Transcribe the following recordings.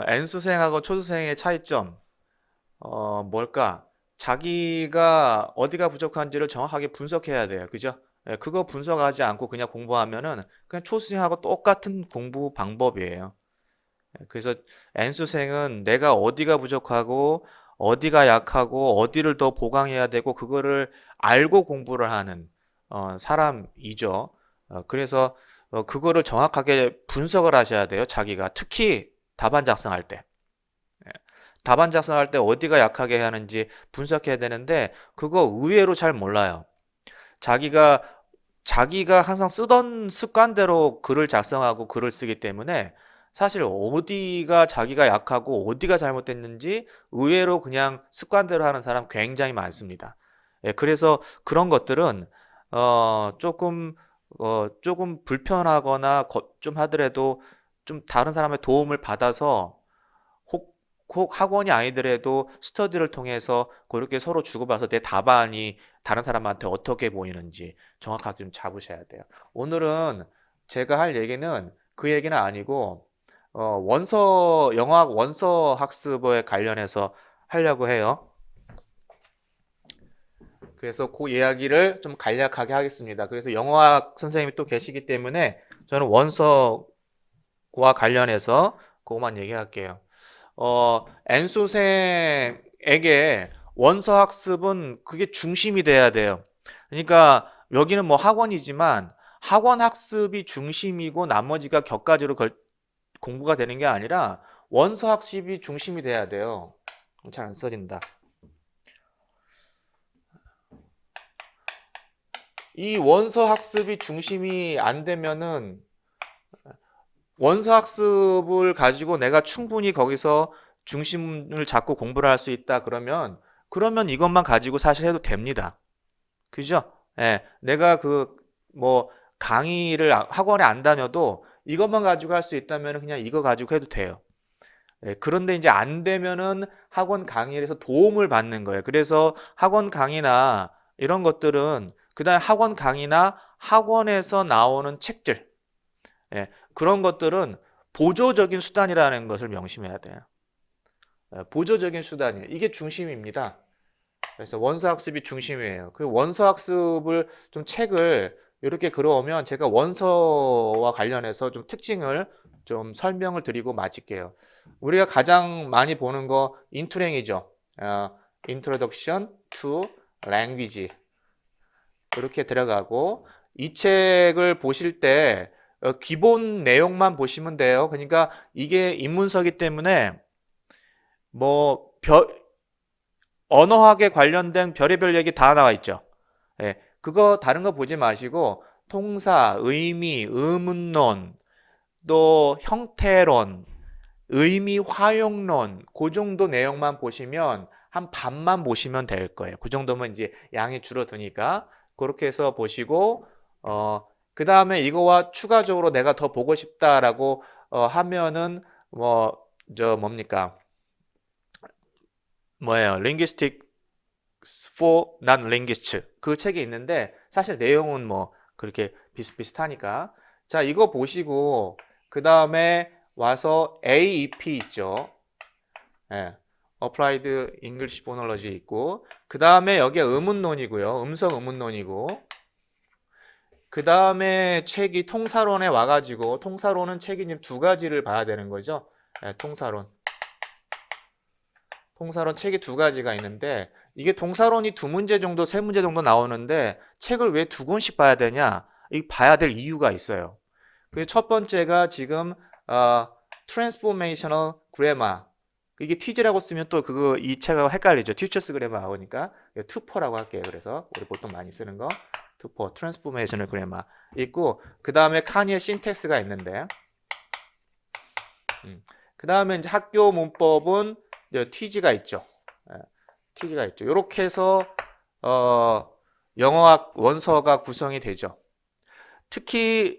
N수생하고 초수생의 차이점, 뭘까? 자기가 어디가 부족한지를 정확하게 분석해야 돼요. 그죠? 예, 그거 분석하지 않고 그냥 공부하면은 그냥 초수생하고 똑같은 공부 방법이에요. 예, 그래서 N수생은 내가 어디가 부족하고 어디가 약하고 어디를 더 보강해야 되고 그거를 알고 공부를 하는 사람이죠. 그래서 그거를 정확하게 분석을 하셔야 돼요. 자기가 특히 답안 작성할 때. 예, 답안 작성할 때 어디가 약하게 하는지 분석해야 되는데 그거 의외로 잘 몰라요. 자기가 자기가 항상 쓰던 습관대로 글을 작성하고 글을 쓰기 때문에 사실 어디가 자기가 약하고 어디가 잘못됐는지 의외로 그냥 습관대로 하는 사람 굉장히 많습니다. 예, 그래서 그런 것들은 조금 불편하거나 좀 하더라도 좀 다른 사람의 도움을 받아서 혹, 혹 학원이 아니더라도 스터디를 통해서 그렇게 서로 주고받아서 내 답안이 다른 사람한테 어떻게 보이는지 정확하게 좀 잡으셔야 돼요. 오늘은 제가 할 얘기는 그 얘기는 아니고 영어학 원서 학습에 관련해서 하려고 해요. 그래서 그 이야기를 좀 간략하게 하겠습니다. 그래서 영어학 선생님이 또 계시기 때문에 저는 원서와 관련해서 그것만 얘기할게요. N수생에게 원서 학습은 그게 중심이 돼야 돼요. 그러니까 여기는 뭐 학원이지만 학원 학습이 중심이고 나머지가 격가지로 공부가 되는 게 아니라 원서 학습이 중심이 돼야 돼요. 잘 안 써진다. 이 원서 학습이 중심이 안 되면은 원서 학습을 가지고 내가 충분히 거기서 중심을 잡고 공부를 할 수 있다 그러면 이것만 가지고 사실 해도 됩니다. 그죠? 예. 내가 뭐 강의를 학원에 안 다녀도 이것만 가지고 할 수 있다면 그냥 이거 가지고 해도 돼요. 예, 그런데 이제 안 되면은 학원 강의에서 도움을 받는 거예요. 그래서 학원 강의나 이런 것들은 그다음 학원 강의나 학원에서 나오는 책들, 예, 그런 것들은 보조적인 수단이라는 것을 명심해야 돼요. 예, 보조적인 수단이에요. 이게 중심입니다. 그래서 원서학습이 중심이에요. 그 원서학습을 좀 책을 이렇게 걸어오면 제가 원서와 관련해서 좀 특징을 좀 설명을 드리고 마칠게요. 우리가 가장 많이 보는 거 인투랭이죠. Introduction to Language 이렇게 들어가고 이 책을 보실 때 기본 내용만 보시면 돼요. 그러니까 이게 입문서기 때문에 뭐 언어학에 관련된 별의별 얘기 다 나와 있죠. 예, 그거 다른 거 보지 마시고 통사, 의미, 의문론, 또 형태론, 의미 활용론 그 정도 내용만 보시면 한 반만 보시면 될 거예요. 그 정도면 이제 양이 줄어드니까 그렇게 해서 보시고 그 다음에 이거와 추가적으로 내가 더 보고 싶다라고 하면은 뭡니까? 뭐예요? Linguistics for Non-Linguists 그 책이 있는데 사실 내용은 뭐 그렇게 비슷비슷하니까 자 이거 보시고 그 다음에 와서 AEP 있죠. 예, Applied English Phonology 있고 그 다음에 여기에 의문론이고요. 음성 의문론이고 그 다음에 책이 통사론에 와가지고 통사론은 책이 두 가지를 봐야 되는 거죠. 예, 통사론 책이 두 가지가 있는데 이게 동사론이 두 문제 정도 세 문제 정도 나오는데 책을 왜 두 권씩 봐야 되냐? 이 봐야 될 이유가 있어요. 그 첫 번째가 지금 Transformational Grammar 이게 TG라고 쓰면 또 이 책하고 헷갈리죠. Teachers Grammar 나오니까 투포라고 할게요. 그래서 우리 보통 많이 쓰는 거 투포 Transformational Grammar 있고 그 다음에 카니의 신텍스가 있는데 그 다음에 이제 학교 문법은 TG가 있죠. TG가 있죠. 이렇게 해서 영어학 원서가 구성이 되죠. 특히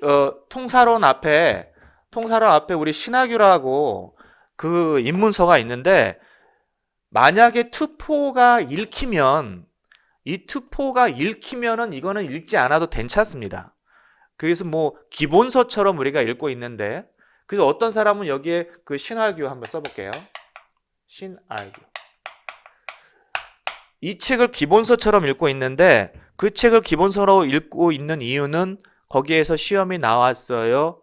통사론 앞에 우리 신학유라고 그 입문서가 있는데 만약에 투포가 읽히면 이 투포가 읽히면은 이거는 읽지 않아도 괜찮습니다. 그래서 뭐 기본서처럼 우리가 읽고 있는데 그래서 어떤 사람은 여기에 그 신알규 한번 써볼게요. 신알규. 이 책을 기본서처럼 읽고 있는데 그 책을 기본서로 읽고 있는 이유는 거기에서 시험이 나왔어요.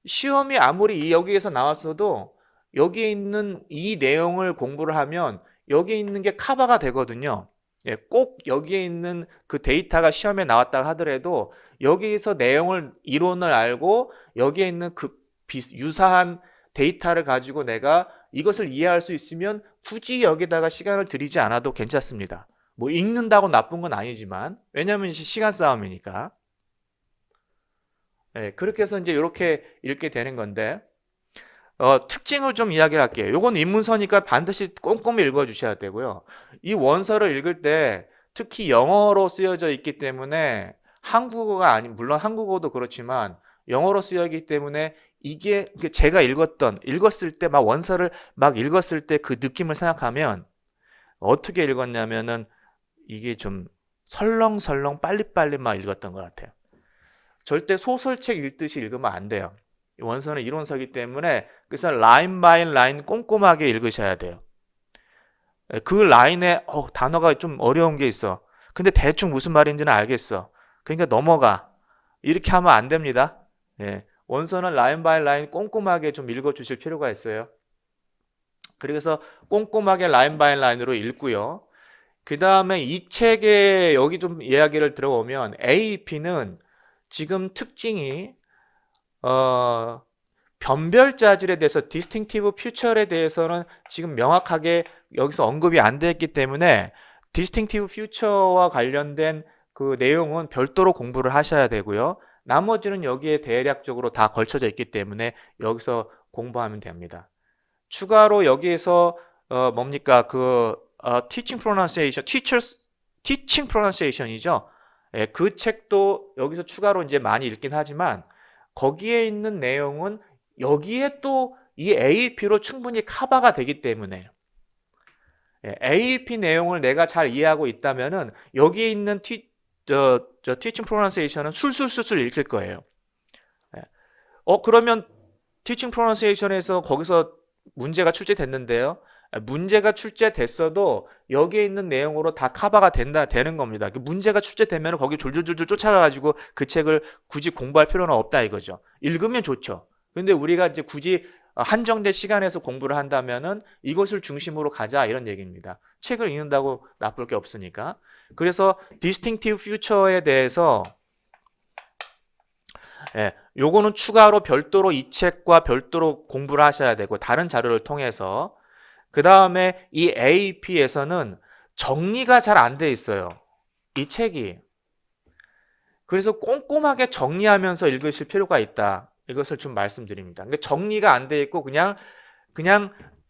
시험이 아무리 여기에서 나왔어도 여기에 있는 이 내용을 공부를 하면 여기에 있는 게 커버가 되거든요. 예, 꼭 여기에 있는 그 데이터가 시험에 나왔다 하더라도 여기에서 내용을 이론을 알고 여기에 있는 그 유사한 데이터를 가지고 내가 이것을 이해할 수 있으면 굳이 여기다가 시간을 들이지 않아도 괜찮습니다. 뭐 읽는다고 나쁜 건 아니지만 왜냐하면 시간 싸움이니까. 예, 그렇게 해서 이제 이렇게 읽게 되는 건데 특징을 좀 이야기를 할게요. 요건 입문서니까 반드시 꼼꼼히 읽어 주셔야 되고요. 이 원서를 읽을 때 특히 영어로 쓰여져 있기 때문에 한국어가 아닌, 물론 한국어도 그렇지만 영어로 쓰여 있기 때문에 이게 제가 읽었을 때 막 원서를 막 읽었을 때 그 느낌을 생각하면 어떻게 읽었냐면은 이게 좀 설렁설렁 빨리빨리 막 읽었던 것 같아요. 절대 소설책 읽듯이 읽으면 안 돼요. 원서는 이론서이기 때문에 그래서 라인 바이 라인 꼼꼼하게 읽으셔야 돼요. 그 라인에 단어가 좀 어려운 게 있어. 근데 대충 무슨 말인지는 알겠어. 그러니까 넘어가. 이렇게 하면 안 됩니다. 예. 원서는 라인 바이 라인 꼼꼼하게 좀 읽어주실 필요가 있어요. 그래서 꼼꼼하게 라인 바이 라인으로 읽고요. 그 다음에 이 책에 여기 좀 이야기를 들어보면 AEP는 지금 특징이 변별 자질에 대해서 디스팅티브 퓨처에 대해서는 지금 명확하게 여기서 언급이 안 됐기 때문에 디스팅티브 퓨처와 관련된 그 내용은 별도로 공부를 하셔야 되고요. 나머지는 여기에 대략적으로 다 걸쳐져 있기 때문에 여기서 공부하면 됩니다. 추가로 여기에서 뭡니까 그 teaching pronunciation, teaching pronunciation이죠. 예, 그 책도 여기서 추가로 이제 많이 읽긴 하지만 거기에 있는 내용은 여기에 또 이 AEP로 충분히 커버가 되기 때문에 예, AEP 내용을 내가 잘 이해하고 있다면은 여기에 있는 teaching pronunciation은 술술술술 읽힐 거예요. 예. 그러면 teaching pronunciation에서 거기서 문제가 출제됐는데요. 문제가 출제됐어도 여기에 있는 내용으로 다 커버가 되는 겁니다. 문제가 출제되면 거기 졸졸졸 쫓아가가지고 그 책을 굳이 공부할 필요는 없다 이거죠. 읽으면 좋죠. 근데 우리가 이제 굳이 한정된 시간에서 공부를 한다면은 이것을 중심으로 가자 이런 얘기입니다. 책을 읽는다고 나쁠 게 없으니까. 그래서 distinctive future에 대해서 예, 요거는 추가로 별도로 이 책과 별도로 공부를 하셔야 되고 다른 자료를 통해서 그 다음에 이 AEP에서는 정리가 잘 안 돼 있어요. 이 책이. 그래서 꼼꼼하게 정리하면서 읽으실 필요가 있다. 이것을 좀 말씀드립니다. 그러니까 정리가 안 돼 있고 그냥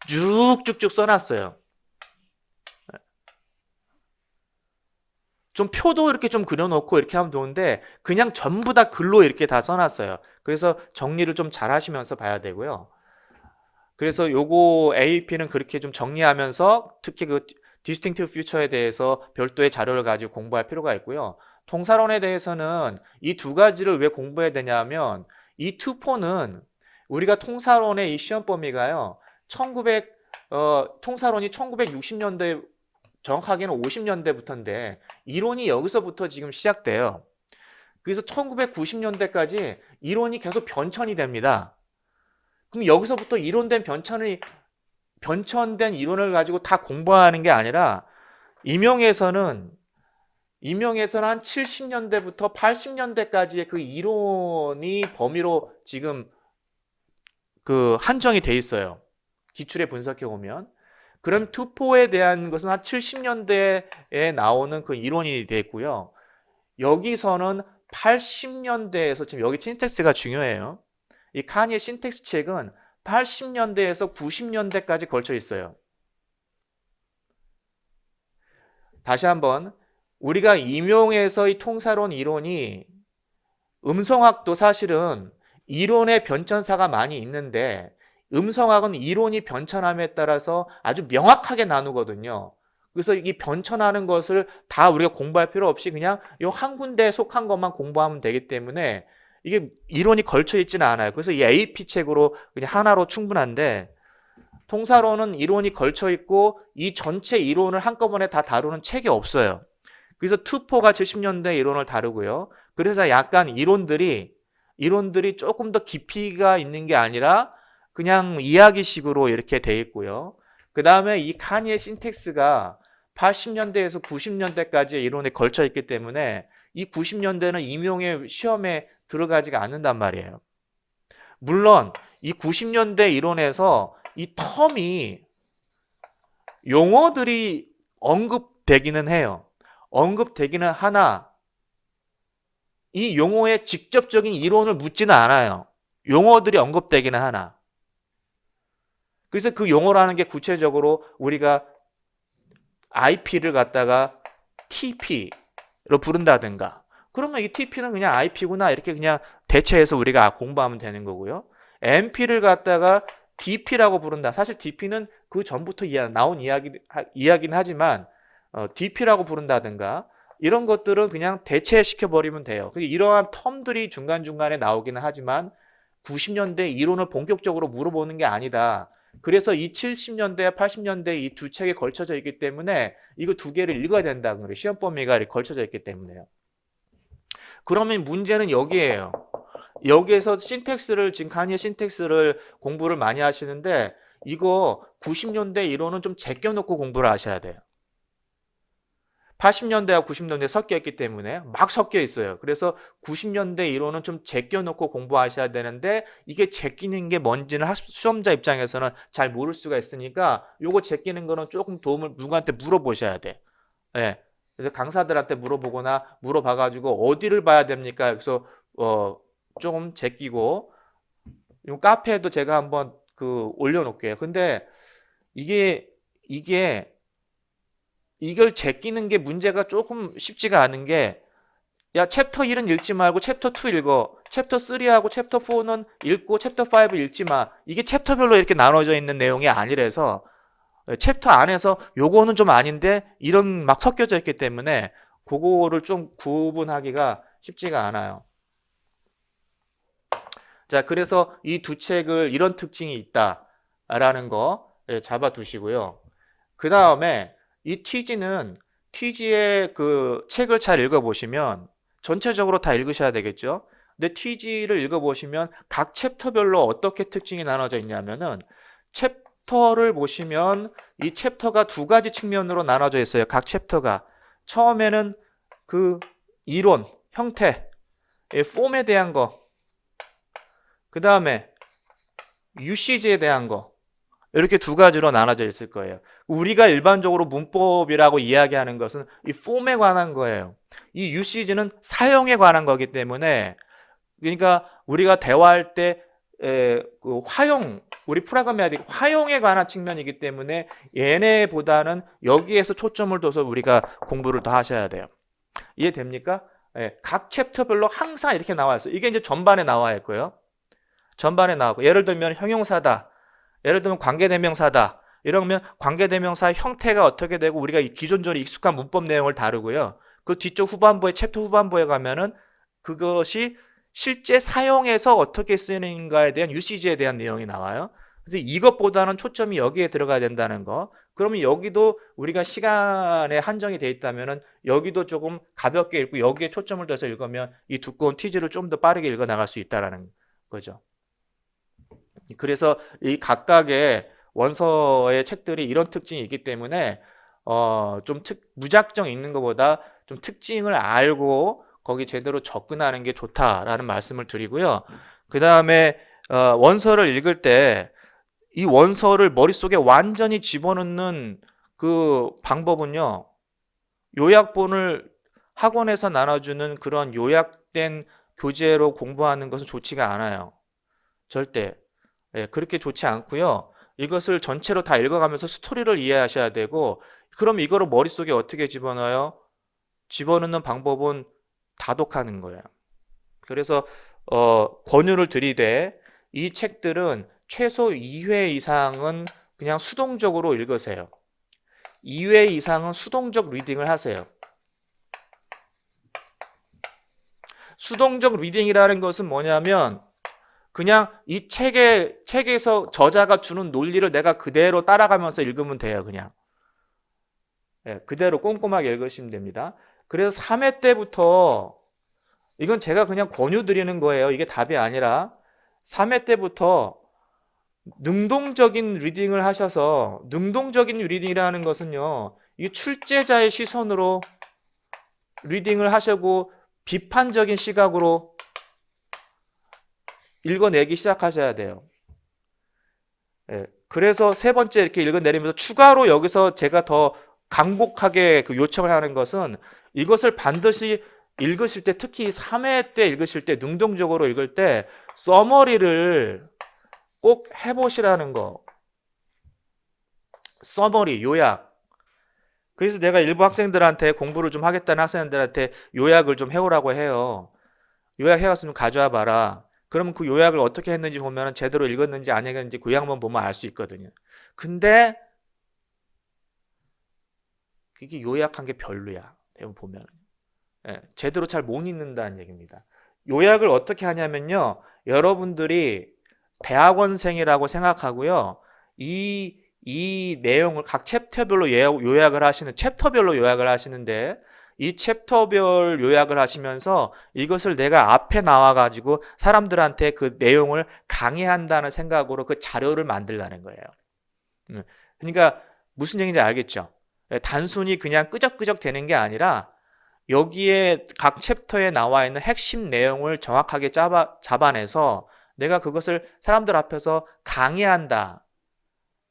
쭉쭉쭉 써놨어요. 좀 표도 이렇게 좀 그려놓고 이렇게 하면 좋은데 그냥 전부 다 글로 이렇게 다 써놨어요. 그래서 정리를 좀 잘 하시면서 봐야 되고요. 그래서 요거 AEP는 그렇게 좀 정리하면서 특히 그 디스팅티브 퓨처에 대해서 별도의 자료를 가지고 공부할 필요가 있고요. 통사론에 대해서는 이 두 가지를 왜 공부해야 되냐면 이 투포는 우리가 통사론의 이 시험 범위가요. 통사론이 1960년대 정확하게는 50년대부터인데 이론이 여기서부터 지금 시작돼요. 그래서 1990년대까지 이론이 계속 변천이 됩니다. 그럼 여기서부터 변천된 이론을 가지고 다 공부하는 게 아니라 임용에서는 한 70년대부터 80년대까지의 그 이론이 범위로 지금 그 한정이 돼 있어요. 기출에 분석해 보면. 그럼 투포에 대한 것은 한 70년대에 나오는 그 이론이 돼 있고요. 여기서는 80년대에서 지금 여기 신텍스가 중요해요. 이 카니의 신텍스 책은 80년대에서 90년대까지 걸쳐 있어요. 다시 한번 우리가 임용에서의 통사론 이론이 음성학도 사실은 이론의 변천사가 많이 있는데 음성학은 이론이 변천함에 따라서 아주 명확하게 나누거든요. 그래서 이 변천하는 것을 다 우리가 공부할 필요 없이 그냥 이 한 군데에 속한 것만 공부하면 되기 때문에 이게 이론이 걸쳐 있지는 않아요. 그래서 이 AP 책으로 그냥 하나로 충분한데 통사론은 이론이 걸쳐 있고 이 전체 이론을 한꺼번에 다 다루는 책이 없어요. 그래서 투포가 70년대 이론을 다루고요. 그래서 약간 이론들이 조금 더 깊이가 있는 게 아니라 그냥 이야기식으로 이렇게 돼 있고요. 그 다음에 이 카니의 신텍스가 80년대에서 90년대까지 이론에 걸쳐 있기 때문에 이 90년대는 임용의 시험에 들어가지가 않는단 말이에요. 물론 이 90년대 이론에서 이 텀이 용어들이 언급되기는 해요. 언급되기는 하나 이 용어의 직접적인 이론을 묻지는 않아요. 용어들이 언급되기는 하나. 그래서 그 용어라는 게 구체적으로 우리가 IP를 갖다가 TP로 부른다든가 그러면 이 TP는 그냥 IP구나 이렇게 그냥 대체해서 우리가 공부하면 되는 거고요. MP를 갖다가 DP라고 부른다. 사실 DP는 그 전부터 나온 이야기는 하지만 DP라고 부른다든가 이런 것들은 그냥 대체시켜버리면 돼요. 이러한 텀들이 중간중간에 나오기는 하지만 90년대 이론을 본격적으로 물어보는 게 아니다. 그래서 이 70년대, 80년대 이 두 책에 걸쳐져 있기 때문에 이거 두 개를 읽어야 된다는 거예요. 시험 범위가 이렇게 걸쳐져 있기 때문에요. 그러면 문제는 여기에요. 여기에서 신텍스를 지금 카니의 신텍스를 공부를 많이 하시는데 이거 90년대 이론은 좀 제껴놓고 공부를 하셔야 돼요. 80년대와 90년대 섞여 있기 때문에 막 섞여 있어요. 그래서 90년대 이론은 좀 제껴놓고 공부하셔야 되는데 이게 제끼는 게 뭔지는 수험자 입장에서는 잘 모를 수가 있으니까 요거 제끼는 거는 조금 도움을 누구한테 물어보셔야 돼. 예. 그래서 강사들한테 물어보거나 물어봐가지고 어디를 봐야 됩니까? 그래서 조금 제끼고 요 카페에도 제가 한번 올려놓을게요. 근데 이걸 제끼는 게 문제가 조금 쉽지가 않은 게 야 챕터 1은 읽지 말고 챕터 2 읽어. 챕터 3하고 챕터 4는 읽고 챕터 5 읽지 마. 이게 챕터별로 이렇게 나눠져 있는 내용이 아니라서 챕터 안에서 요거는 좀 아닌데 이런 막 섞여져 있기 때문에 그거를 좀 구분하기가 쉽지가 않아요. 자, 그래서 이 두 책을 이런 특징이 있다라는 거 잡아두시고요. 그 다음에 이 TG의 그 책을 잘 읽어보시면 전체적으로 다 읽으셔야 되겠죠. 근데 TG를 읽어보시면 각 챕터별로 어떻게 특징이 나눠져 있냐면은 챕터를 보시면 이 챕터가 두 가지 측면으로 나눠져 있어요. 각 챕터가 처음에는 그 이론, 형태, 폼에 대한 거, 그 다음에 UCG에 대한 거 이렇게 두 가지로 나눠져 있을 거예요. 우리가 일반적으로 문법이라고 이야기하는 것은 이 폼에 관한 거예요. 이 UCG는 사용에 관한 거기 때문에 그러니까 우리가 대화할 때 그 화용, 우리 프라그마틱 화용에 관한 측면이기 때문에 얘네보다는 여기에서 초점을 둬서 우리가 공부를 더 하셔야 돼요. 이해됩니까? 각 챕터별로 항상 이렇게 나와 있어요. 이게 이제 전반에 나와 있고요. 전반에 나오고 예를 들면 형용사다. 예를 들면 관계대명사다. 이러면 관계대명사의 형태가 어떻게 되고 우리가 기존적으로 익숙한 문법 내용을 다루고요. 그 뒤쪽 후반부에 챕터 후반부에 가면은 그것이 실제 사용에서 어떻게 쓰이는가에 대한 유시지에 대한 내용이 나와요. 그래서 이것보다는 초점이 여기에 들어가야 된다는 거. 그러면 여기도 우리가 시간에 한정이 돼 있다면은 여기도 조금 가볍게 읽고 여기에 초점을 둬서 읽으면 이 두꺼운 티지를 좀 더 빠르게 읽어 나갈 수 있다라는 거죠. 그래서 이 각각의 원서의 책들이 이런 특징이 있기 때문에 좀 무작정 읽는 것보다 좀 특징을 알고 거기 제대로 접근하는 게 좋다라는 말씀을 드리고요. 그 다음에 원서를 읽을 때 이 원서를 머릿속에 완전히 집어넣는 그 방법은요. 요약본을 학원에서 나눠주는 그런 요약된 교재로 공부하는 것은 좋지가 않아요. 절대. 그렇게 좋지 않고요. 이것을 전체로 다 읽어가면서 스토리를 이해하셔야 되고 그럼 이거를 머릿속에 어떻게 집어넣어요? 집어넣는 방법은 다독하는 거예요. 그래서 권유를 드리되 이 책들은 최소 2회 이상은 그냥 수동적으로 읽으세요. 2회 이상은 수동적 리딩을 하세요. 수동적 리딩이라는 것은 뭐냐면 그냥 이 책에서 저자가 주는 논리를 내가 그대로 따라가면서 읽으면 돼요. 그냥. 예, 그대로 꼼꼼하게 읽으시면 됩니다. 그래서 3회 때부터 이건 제가 그냥 권유 드리는 거예요. 이게 답이 아니라 3회 때부터 능동적인 리딩을 하셔서 능동적인 리딩이라는 것은요. 이게 출제자의 시선으로 리딩을 하시고 비판적인 시각으로 읽어내기 시작하셔야 돼요. 예, 그래서 세 번째 이렇게 읽어내리면서 추가로 여기서 제가 더 강곡하게 그 요청을 하는 것은 이것을 반드시 읽으실 때 특히 3회 때 읽으실 때 능동적으로 읽을 때 서머리를 꼭 해보시라는 거. 서머리, 요약. 그래서 내가 일부 학생들한테 공부를 좀 하겠다는 학생들한테 요약을 좀 해오라고 해요. 요약해왔으면 가져와 봐라. 그러면 그 요약을 어떻게 했는지 보면 제대로 읽었는지 안 읽었는지 그 요약만 보면 알 수 있거든요. 근데 이게 요약한 게 별로야. 대부분 보면. 예, 제대로 잘 못 읽는다는 얘기입니다. 요약을 어떻게 하냐면요. 여러분들이 대학원생이라고 생각하고요. 이 내용을 각 챕터별로 요약을 하시는, 챕터별로 요약을 하시는데 이 챕터별 요약을 하시면서 이것을 내가 앞에 나와가지고 사람들한테 그 내용을 강의한다는 생각으로 그 자료를 만들라는 거예요. 그러니까 무슨 얘기인지 알겠죠? 단순히 그냥 끄적끄적 되는 게 아니라 여기에 각 챕터에 나와 있는 핵심 내용을 정확하게 잡아내서 내가 그것을 사람들 앞에서 강의한다.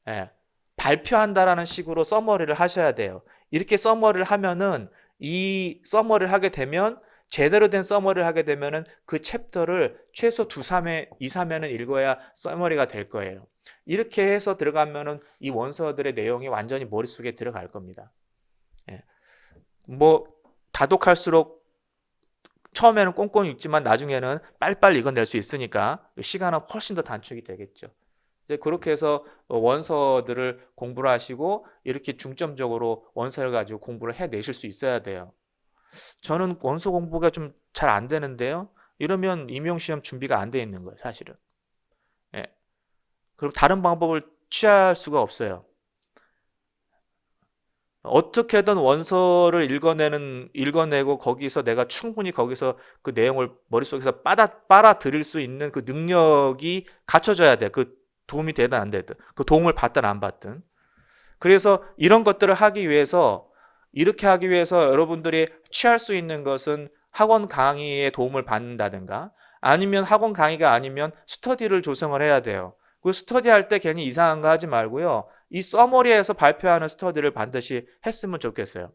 예, 발표한다라는 식으로 서머리를 하셔야 돼요. 이렇게 서머리를 하면은 이 서머리를 하게 되면 제대로 된 서머리를 하게 되면은 그 챕터를 최소 2, 3회는 읽어야 서머리가 될 거예요. 이렇게 해서 들어가면은 이 원서들의 내용이 완전히 머릿속에 들어갈 겁니다. 예. 뭐 다독할수록 처음에는 꼼꼼히 읽지만 나중에는 빨리빨리 읽어낼 수 있으니까 시간은 훨씬 더 단축이 되겠죠. 이제 그렇게 해서 원서들을 공부를 하시고 이렇게 중점적으로 원서를 가지고 공부를 해내실 수 있어야 돼요. 저는 원서 공부가 좀 잘 안 되는데요. 이러면 임용시험 준비가 안 돼 있는 거예요, 사실은. 예. 그리고 다른 방법을 취할 수가 없어요. 어떻게든 원서를 읽어내고 거기서 내가 충분히 거기서 그 내용을 머릿속에서 빨아들일 수 있는 그 능력이 갖춰져야 돼. 그 도움이 되든 안 되든. 그 도움을 받든 안 받든. 그래서 이런 것들을 하기 위해서 이렇게 하기 위해서 여러분들이 취할 수 있는 것은 학원 강의의 도움을 받는다든가 아니면 학원 강의가 아니면 스터디를 조성을 해야 돼요. 그 스터디 할 때 괜히 이상한 거 하지 말고요. 이 서머리에서 발표하는 스터디를 반드시 했으면 좋겠어요.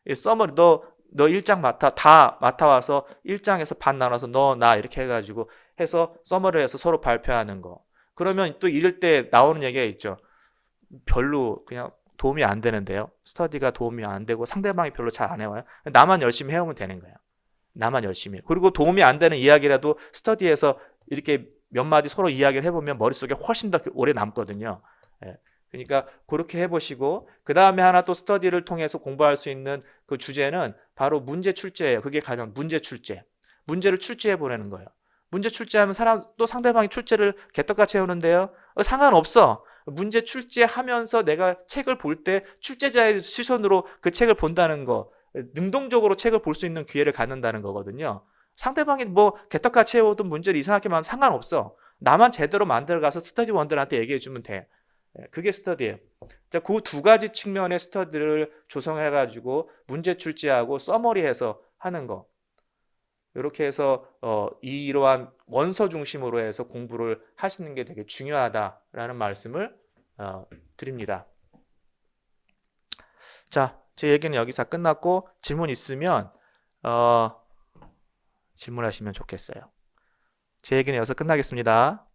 이 서머리 너 1장 다 맡아와서 1장에서 반 나눠서 너 나 이렇게 해가지고 해서 서머리에서 서로 발표하는 거. 그러면 또 이럴 때 나오는 얘기가 있죠. 별로 그냥 도움이 안 되는데요. 스터디가 도움이 안 되고 상대방이 별로 잘 안 해와요. 나만 열심히 해오면 되는 거예요. 나만 열심히. 그리고 도움이 안 되는 이야기라도 스터디에서 이렇게 몇 마디 서로 이야기를 해보면 머릿속에 훨씬 더 오래 남거든요. 예. 그러니까 그렇게 해보시고 그 다음에 하나 또 스터디를 통해서 공부할 수 있는 그 주제는 바로 문제 출제예요. 그게 가장 문제 출제. 문제를 출제해 보내는 거예요. 문제 출제하면 또 상대방이 출제를 개떡같이 해오는데요. 상관없어. 문제 출제하면서 내가 책을 볼 때 출제자의 시선으로 그 책을 본다는 거. 능동적으로 책을 볼 수 있는 기회를 갖는다는 거거든요. 상대방이 뭐 개떡같이 해오든 문제를 이상하게 하면 상관없어. 나만 제대로 만들어가서 스터디원들한테 얘기해주면 돼. 그게 스터디예요. 자, 그 두 가지 측면의 스터디를 조성해가지고 문제 출제하고 서머리해서 하는 거. 이렇게 해서 이러한 원서 중심으로 해서 공부를 하시는 게 되게 중요하다라는 말씀을 드립니다. 자, 제 얘기는 여기서 끝났고 질문 있으면 질문하시면 좋겠어요. 제 얘기는 여기서 끝나겠습니다.